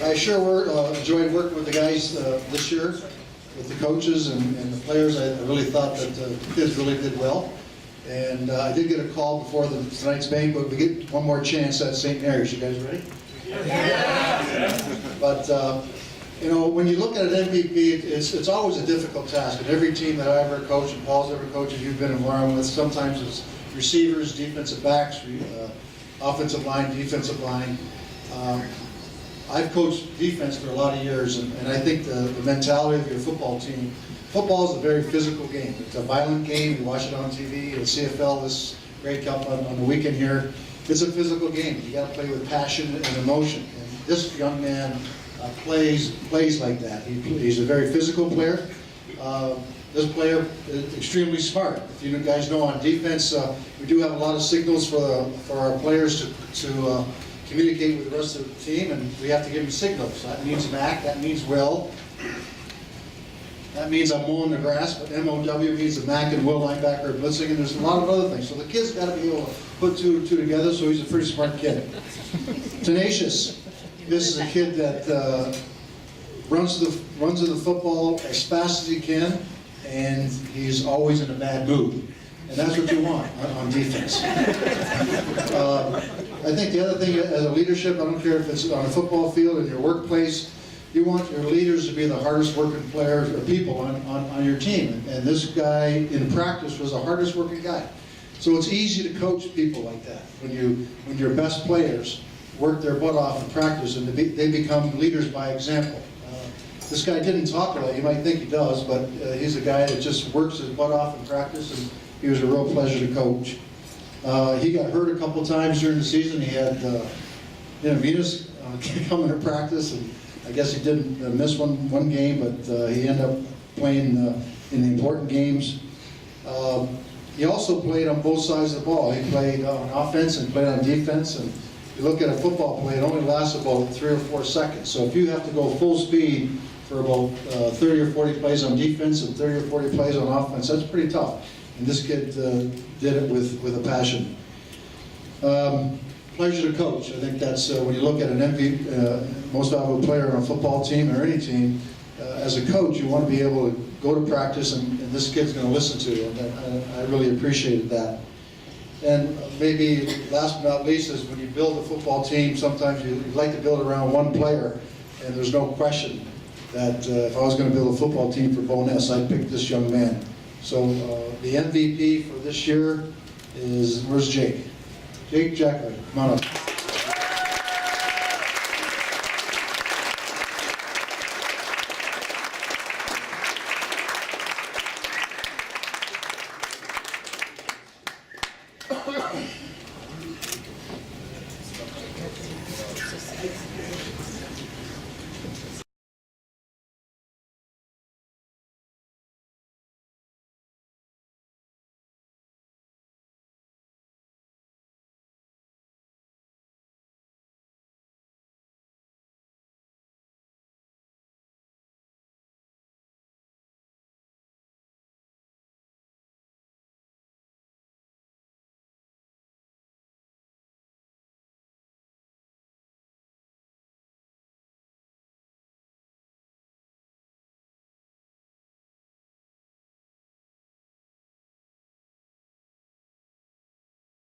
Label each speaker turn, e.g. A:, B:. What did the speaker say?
A: I sure enjoyed working with the guys this year, with the coaches and the players. I really thought that the kids really did well. And I did get a call before tonight's game, but we get one more chance at St. Mary's. You guys ready? Yeah. But you know, when you look at an MVP, it's always a difficult task. And every team that I ever coached, and Paul's ever coached, and you've been involved with, sometimes it's receivers, defensive backs, offensive line, defensive line. I've coached defense for a lot of years, and I think the mentality of your football team. Football is a very physical game. It's a violent game. You watch it on TV, the CFL, this Grey Cup on the weekend here. It's a physical game. You got to play with passion and emotion. And this young man plays like that. He's a very physical player. This player is extremely smart. If you guys know, on defense, we do have a lot of signals for our players to communicate with the rest of the team, and we have to give them signals. That means MAC, that means will. That means I'm mowing the grass, but MOW means the MAC and will linebacker are blitzing, and there's a lot of other things. So the kid's got to be able to put two and two together, so he's a pretty smart kid. Tenacious. This is a kid that runs to the football as fast as he can, and he's always in a bad mood. And that's what you want on defense. I think the other thing, as a leadership, I don't care if it's on a football field, in your workplace, you want your leaders to be the hardest working players or people on your team. And this guy in practice was the hardest working guy. So it's easy to coach people like that. When your best players work their butt off in practice and they become leaders by example. This guy didn't talk a lot. You might think he does, but he's a guy that just works his butt off in practice, and he was a real pleasure to coach. He got hurt a couple times during the season. He had Venus coming to practice, and I guess he didn't miss one game, but he ended up playing in the important games. He also played on both sides of the ball. He played on offense and played on defense. And if you look at a football play, it only lasts about 3 or 4 seconds. So if you have to go full speed for about 30 or 40 plays on defense and 30 or 40 plays on offense, that's pretty tough. And this kid did it with a passion. Pleasure to coach. I think that's when you look at an MVP, most valuable player on a football team or any team, as a coach, you want to be able to go to practice and this kid's going to listen to you. And I really appreciated that. And maybe last but not least is when you build a football team, sometimes you like to build around one player, and there's no question that if I was going to build a football team for Bonus, I'd pick this young man. So the MVP for this year is, where's Jake? Jakub, come on up.